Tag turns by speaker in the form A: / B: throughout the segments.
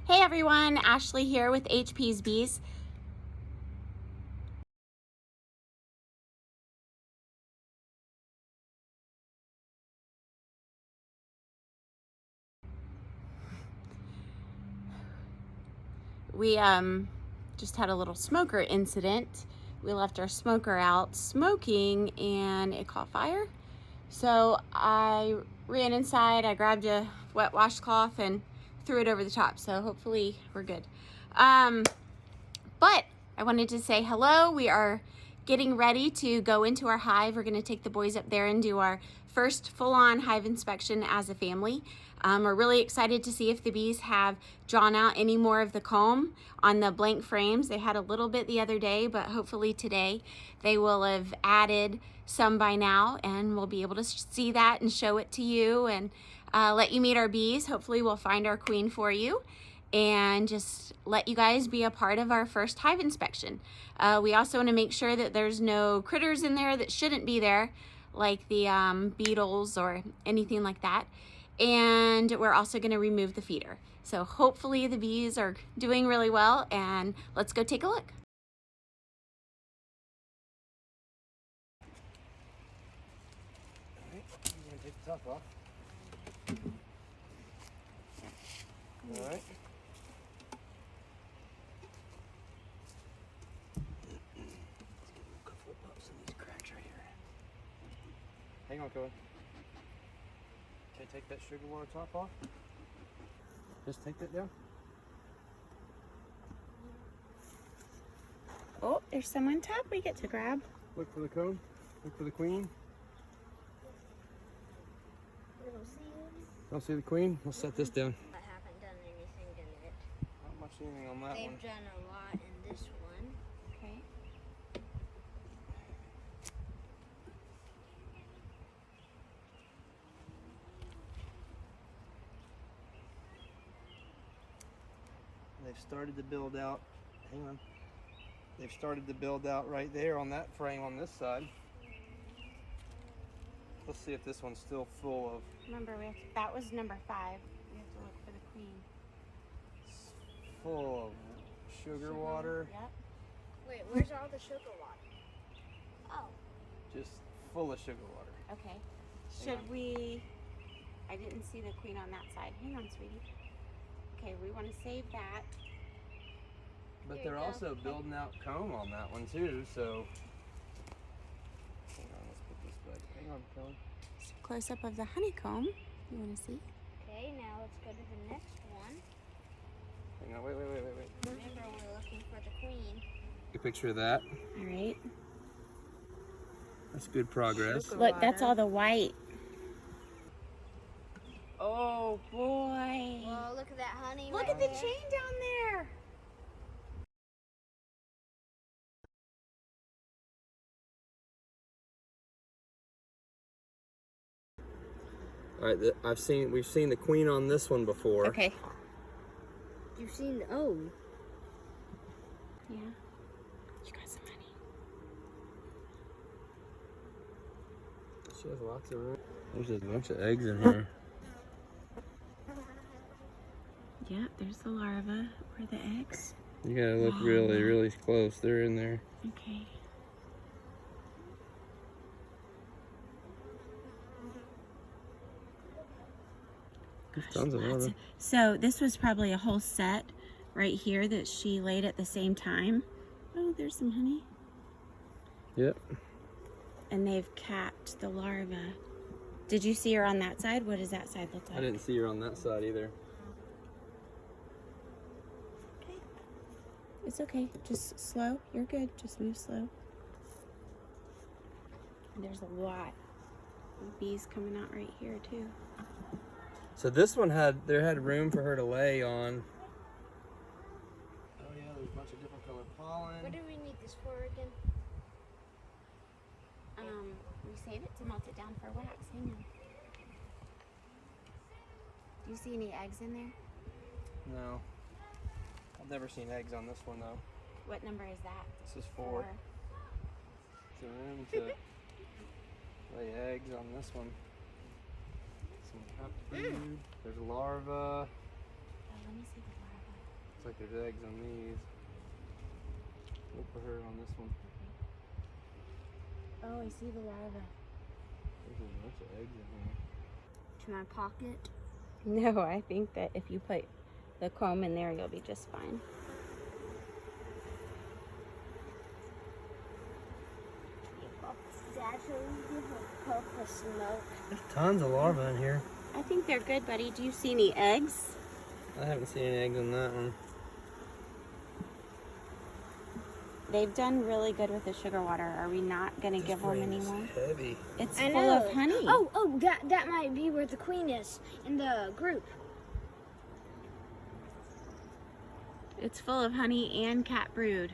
A: Hey everyone, Ashley here with HP's Bees. We just had a little smoker incident. We left our smoker out smoking and it caught fire. So I ran inside, I grabbed a wet washcloth and threw it over the top. So hopefully we're good. But I wanted to say hello. We are getting ready to go into our hive. We're gonna take the boys up there and do our first full-on hive inspection as a family. We're really excited to see if the bees have drawn out any more of the comb on the blank frames. They had a little bit the other day, but hopefully today they will have added some by now, and we'll be able to see that and show it to you and let you meet our bees. Hopefully we'll find our queen for you and just let you guys be a part of our first hive inspection. We also want to make sure that there's no critters in there that shouldn't be there, like the beetles or anything like that. And we're also going to remove the feeder. So hopefully the bees are doing really well, and let's go take a look.
B: All right, I'm going to take the top off. All right. Couple of bumps in these cracks right here. Hang on, Cohen. Okay, take that sugar water top off. Just take that down.
A: Oh, there's some on top we get to grab.
B: Look for the cone. Look for the queen. Don't see the queen? We'll set this down.
C: I haven't done anything in it.
B: Not much anything on that
C: They've
B: one.
C: done a lot in this one.
A: Okay.
B: They've started to build out. Hang on. They've started to build out right there on that frame on this side. Let's see if this one's still full of.
A: Remember, that was number 5. We have to look for the queen.
B: Full of sugar water.
A: Yep.
C: Wait, where's all the sugar water? Oh.
B: Just full of sugar water.
A: Okay. Should we? I didn't see the queen on that side. Hang on, sweetie. Okay, we want to save that.
B: But
C: Here
B: they're
C: you go.
B: also building out comb on that one too, so. Hang on, let's put this back. Hang on, Kelly.
A: Close up of the honeycomb. You want to see?
C: Okay, now let's go to the next one.
B: Hang on, wait.
C: Remember, we're looking for the queen.
B: Get a picture of that.
A: All right.
B: That's good progress.
C: Sugar
A: Look, that's
C: water.
A: all the white. Oh boy.
C: Whoa, look at that honey.
A: Look
C: right
A: at the
C: there.
A: chain down there.
B: All right, we've seen the queen on this one before.
A: Okay.
C: You've seen the, oh.
A: Yeah. You got some honey.
B: She has lots of room. There's a bunch of eggs in here.
A: Yeah, there's the larva or the eggs.
B: You gotta look really close. They're in there.
A: Okay.
B: There's tons of larvae.
A: So this was probably a whole set right here that she laid at the same time. Oh, there's some honey.
B: Yep.
A: And they've capped the larva. Did you see her on that side? What does that side look like?
B: I didn't see her on that side either.
A: Okay. It's okay. Just slow. You're good. Just move slow. And there's a lot of bees coming out right here too.
B: So this one had room for her to lay on. Oh yeah, there's a bunch of different colored pollen.
C: What do we need this for again?
A: We save it to melt it down for wax. Hang on. Do you see any eggs in there?
B: No. I've never seen eggs on this one though.
A: What number is that?
B: This is 4. It's a room to lay eggs on this one. Some cup food. There's a larva.
A: Oh, let me see the larva.
B: Looks like there's eggs on these. Look for her on this one.
A: Oh, I see the larva.
B: There's a bunch of eggs in here.
C: To my pocket.
A: No, I think that if you put the comb in there, you'll be just fine.
C: Puff of smoke.
B: There's tons of larvae in here.
A: I think they're good, buddy. Do you see any eggs?
B: I haven't seen any eggs on that one.
A: They've done really good with the sugar water. Are we not going to give them any more?
B: Heavy.
A: It's
C: I
A: full
C: know.
A: of honey.
C: Oh, that might be where the queen is in the group.
A: It's full of honey and cat brood.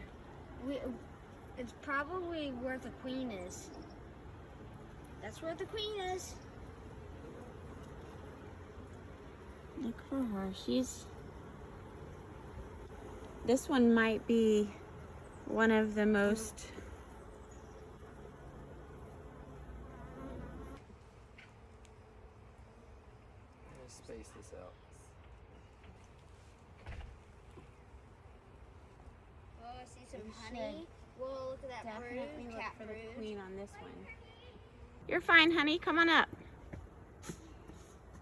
C: It's probably where the queen is. That's where the queen is.
A: Look for her. This one might be one of the most...
B: Let's space this out.
C: Oh, I see some
A: We
C: honey. Whoa, look at that
A: Definitely
C: brood,
A: look
C: cat
A: for the
C: brood.
A: queen on this one. You're fine, honey. Come on up.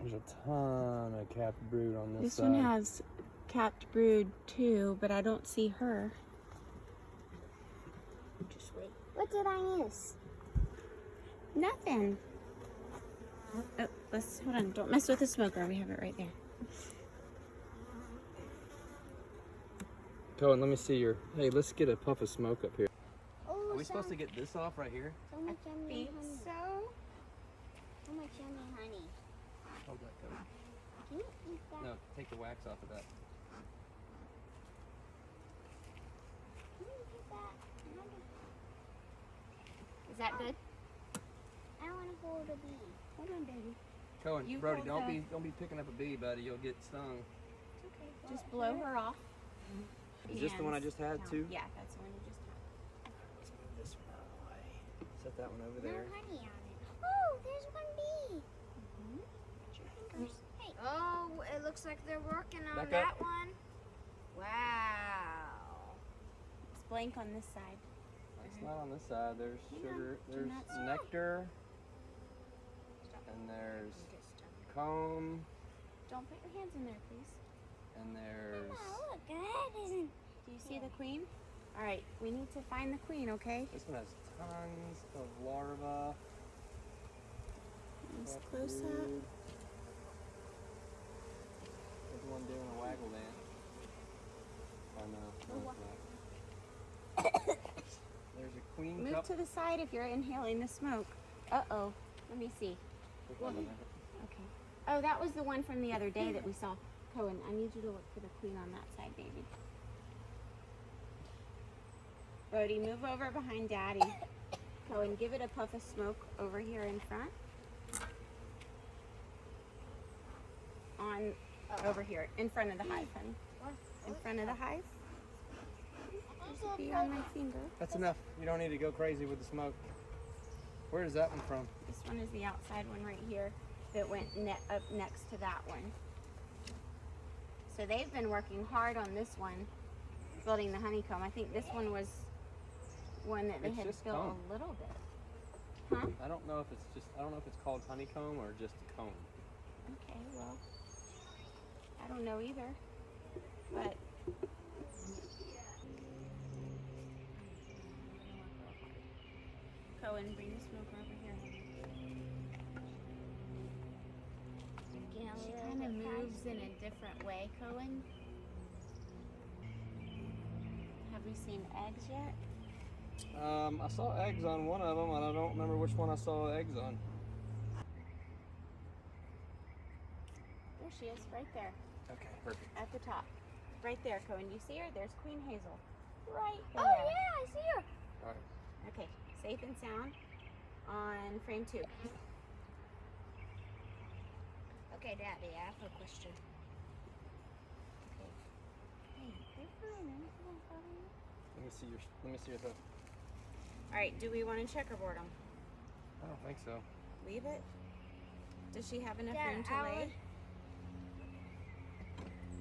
B: There's a ton of cat brood on this
A: This
B: side.
A: one has capped brood too, but I don't see her.
C: Just wait. What did I miss?
A: Nothing. Oh, hold on. Don't mess with the smoker. We have it right there.
B: Cohen, let me see your... Hey, let's get a puff of smoke up here.
C: Oh,
B: Are we supposed to get this off right here?
C: So much yummy honey.
A: so.
C: So much yummy honey.
B: Hold that, Cohen.
C: Can you eat that?
B: No, take the wax off of that.
C: Can you eat that?
A: Is that good?
C: I want to hold a bee.
A: Hold on, baby.
B: Cohen,
A: You
B: Brody,
A: hold
B: don't be picking up a bee, buddy. You'll get stung.
C: It's okay.
A: Just blow her off.
B: Is this the one I just had too?
A: Yeah, that's the one you just had.
B: Let's move this one out of the way. Set that one over
C: No
B: there.
C: honey on it. Oh, there's one bee.
A: Put your fingers.
C: Hey. Oh, it looks like they're working on
B: Back
C: that
B: up.
C: one. Wow.
A: It's blank on this side.
B: It's not on this side. There's
A: Hang
B: sugar.
A: on. Do
B: There's
A: not stop.
B: nectar. And there's comb.
A: Don't put your hands in there, please.
B: And there's...
C: Oh, look, that isn't.
A: Do you see the queen? All right, we need to find the queen, okay?
B: This one has tons of larvae.
A: Nice
B: cat
A: close up.
B: brood. There's one doing a waggle dance. Oh no, no, it's not. There's a queen
A: Move
B: cup.
A: to the side if you're inhaling the smoke. Uh-oh. Let me see. Okay. Oh, that was the one from the other day that we saw. Cohen, I need you to look for the queen on that side, baby. Brody, move over behind Daddy. Cohen, give it a puff of smoke over here in front. Over here, in front of the hive, honey. In front of the hive. There's a bee on my finger.
B: That's enough. You don't need to go crazy with the smoke. Where is that one from?
A: This one is the outside one right here that went up next to that one. So they've been working hard on this one, building the honeycomb. I think this one was one that they
B: It's
A: had
B: just
A: built
B: comb.
A: a little bit. Huh?
B: I don't know if it's called honeycomb or just a comb.
A: Okay, well, I don't know either, but Cohen, bring the smoker over here. She kind of moves in a different way, Cohen. Have we seen eggs yet?
B: I saw eggs on one of them, and I don't remember which one I saw eggs on.
A: There she is, right there,
B: Okay, perfect.
A: at the top. Right there, Cohen. You see her? There's Queen Hazel. Right there.
C: Oh, yeah, I see her.
B: All right.
A: Okay, safe and sound on frame 2.
C: Okay, Daddy, I have a question.
A: Okay. Hey, they're fine. Anything won't bother you?
B: Let me see your hoof.
A: All right, do we want to checkerboard them?
B: I don't think so.
A: Leave it? Does she have enough
C: Dad,
A: room to
C: I
A: lay?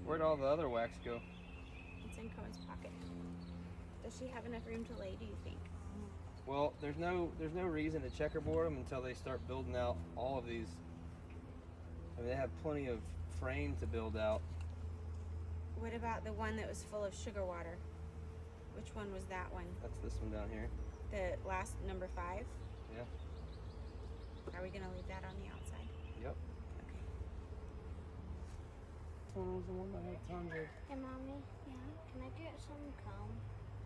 B: Where'd all the other wax go?
A: in Cohen's pocket. Does she have enough room to lay, do you think?
B: Well, there's no reason to checkerboard them until they start building out all of these. I mean, they have plenty of frame to build out.
A: What about the one that was full of sugar water? Which one was that one?
B: That's this one down here.
A: The last number 5?
B: Yeah.
A: Are we gonna leave that on the outside?
B: Yep.
A: Okay.
B: This one was the one that had tons of.
C: Hey, Mommy,
A: Yeah.
C: can I get some comb?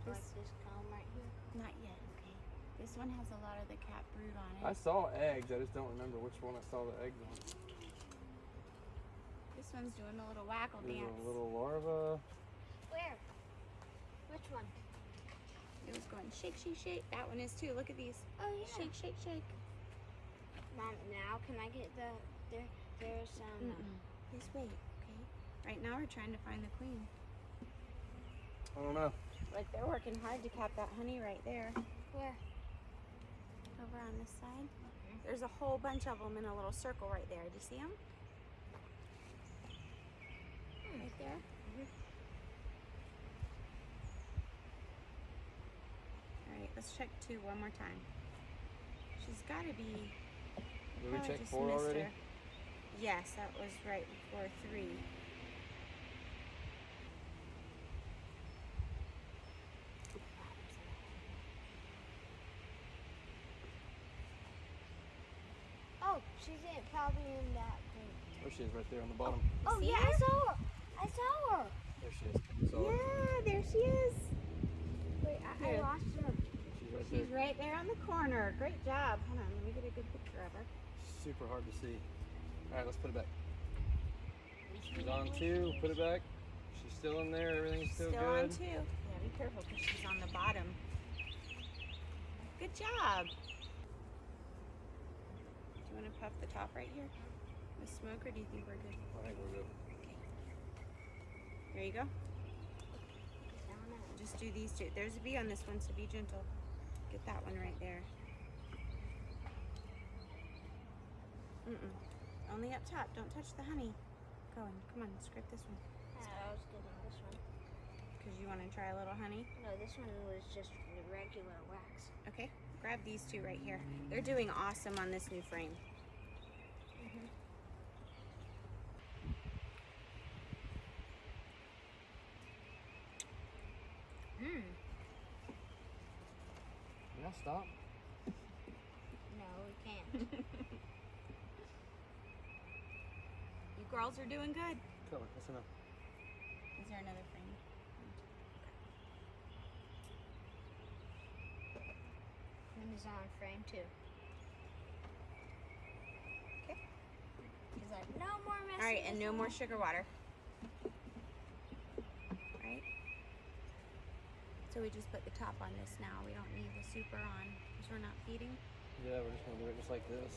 C: Like this comb right here?
A: Not yet, okay. This one has a lot of the cat brood on it.
B: I saw eggs. I just don't remember which one I saw the eggs on.
A: This one's doing a little waggle
B: There's
A: dance.
B: a little larva.
C: Where? Which one?
A: It was going shake, shake, shake. That one is too. Look at these.
C: Oh, yeah.
A: Shake, shake, shake.
C: Mom, now can I get there's some...
A: Just wait, okay? Right now we're trying to find the queen.
B: I don't know.
A: Like they're working hard to cap that honey right there.
C: Where?
A: Over on this side. There's a whole bunch of them in a little circle right there. Do you see them? Right there. All right, let's check 2 one more time. She's got to be.
B: Did we
A: Oh, I
B: check
A: just
B: 4
A: missed
B: already?
A: her. Yes, that was right before 3.
C: Oh, she's probably in that thing.
B: There she is, right there on the bottom.
C: Oh,
A: see
C: yeah,
A: her?
C: I saw her. I saw her.
B: There she is. Saw her.
A: Yeah, there she is.
C: Wait, I
A: Here.
C: lost her.
B: She's right
A: She's
B: there.
A: right there on the corner. Great job. Hold on, let me get a good picture of her.
B: Super hard to see. All right, let's put it back. She's on 2. Put it back. She's still in there. Everything's still
A: Still
B: good.
A: on 2. Yeah, be careful because she's on the bottom. Good job. Do you want to puff the top right here with smoke, or do you think we're good?
B: I think we're good.
A: There you go. Just do these 2. There's a bee on this one, so be gentle. Get that one right there. Only up top. Don't touch the honey. Go on. Come on. Scrape this one.
C: I was getting this one.
A: Because you want to try a little honey.
C: No, this one was just the regular wax.
A: Okay. Grab these 2 right here. They're doing awesome on this new frame.
B: Now stop.
C: No, we can't.
A: You girls are doing good.
B: Cover. That's enough.
A: Is there another frame?
C: One is on frame too.
A: Okay.
C: He's like, no more messing.
A: All right, and
C: with
A: no
C: me."
A: more sugar water. Right? So we just put the top on this now. We don't need the super on because we're not feeding.
B: Yeah, we're just gonna do it just like this.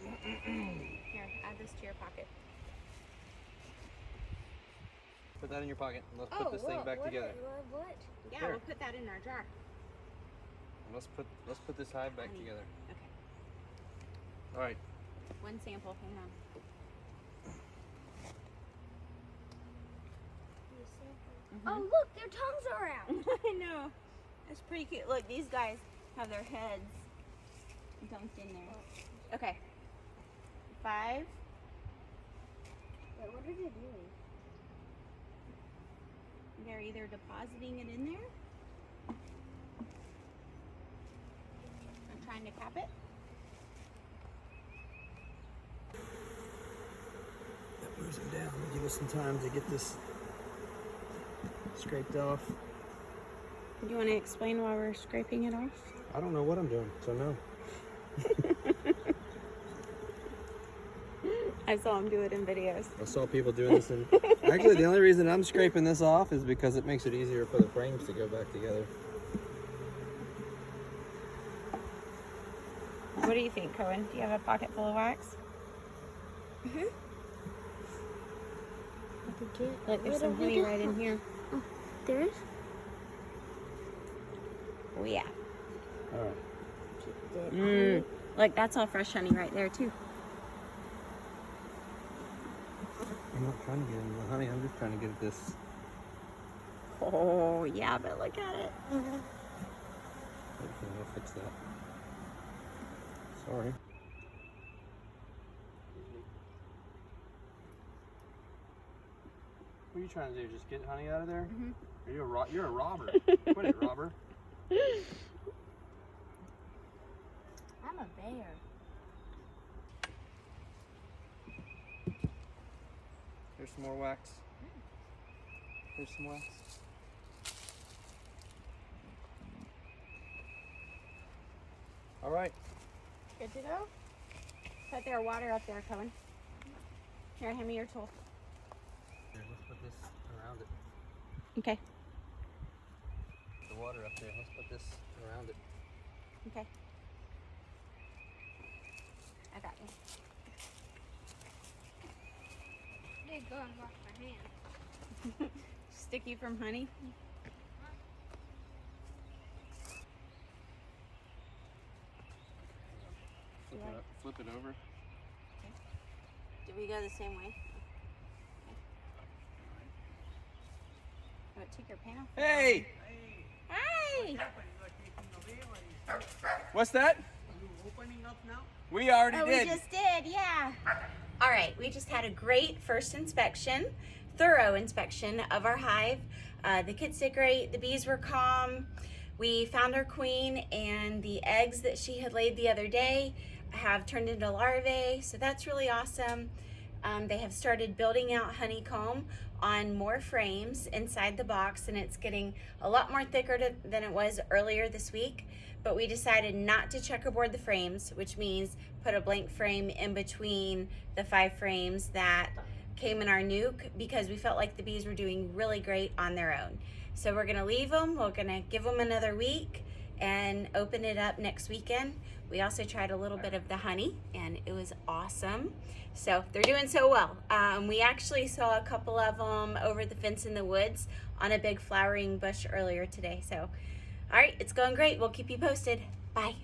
A: Here, add this to your pocket.
B: Put that in your pocket. And let's
C: Oh,
B: put this thing back together.
C: What?
A: Yeah,
B: Here.
A: we'll put that in our jar.
B: And let's put this hive back
A: Honey.
B: together.
A: Okay.
B: All right.
A: One sample. Hang on.
C: Oh, look, their tongues are out.
A: I know. That's pretty cute. Look, these guys have their heads dunked in there. Okay. 5.
C: Wait, what are they doing?
A: They're either depositing it in there or trying to cap it.
B: That moves it down. Give us some time to get this scraped off.
A: Do you want to explain why we're scraping it off?
B: I don't know what I'm doing, so no.
A: I saw him do it in videos.
B: I saw people doing this, and actually the only reason I'm scraping this off is because it makes it easier for the frames to go back together.
A: What do you think, Cohen? Do you have a pocket full of wax? Look, there's some honey right in here.
C: There is?
A: Oh yeah.
B: All right.
A: Look, that's all fresh honey right there too.
B: And not trying to get any honey. I'm just trying to get this.
A: Oh, yeah, but look at it.
B: Okay, I'll fix that. Sorry. What are you trying to do? Just get honey out of there?
A: Mm-hmm.
B: You're a robber. Quit it, robber.
C: I'm a bear.
B: Here's some more wax. Here's some wax. All right.
A: Good to go? Put their water up there, Cohen. Here, hand me your tool.
B: Here, let's put this around it.
A: Okay.
B: The water up there. Let's put this around it.
A: Okay. I got you.
C: They go and wash my hands.
A: Sticky from honey.
B: Flip it over.
A: Did we go the same way? Oh, take your pan off.
B: Hey!
A: Hey!
B: What's that? We already
A: Oh,
B: did.
A: we just did, yeah. All right, we just had a great first inspection, thorough inspection of our hive. The kids did great, the bees were calm. We found our queen, and the eggs that she had laid the other day have turned into larvae, so that's really awesome. They have started building out honeycomb on more frames inside the box, and it's getting a lot more thicker than it was earlier this week. But we decided not to checkerboard the frames, which means put a blank frame in between the 5 frames that came in our nuke, because we felt like the bees were doing really great on their own. So we're gonna leave them, we're gonna give them another week and open it up next weekend. We also tried a little bit of the honey, and it was awesome. So they're doing so well. We actually saw a couple of them over the fence in the woods on a big flowering bush earlier today. So, all right, it's going great. We'll keep you posted. Bye.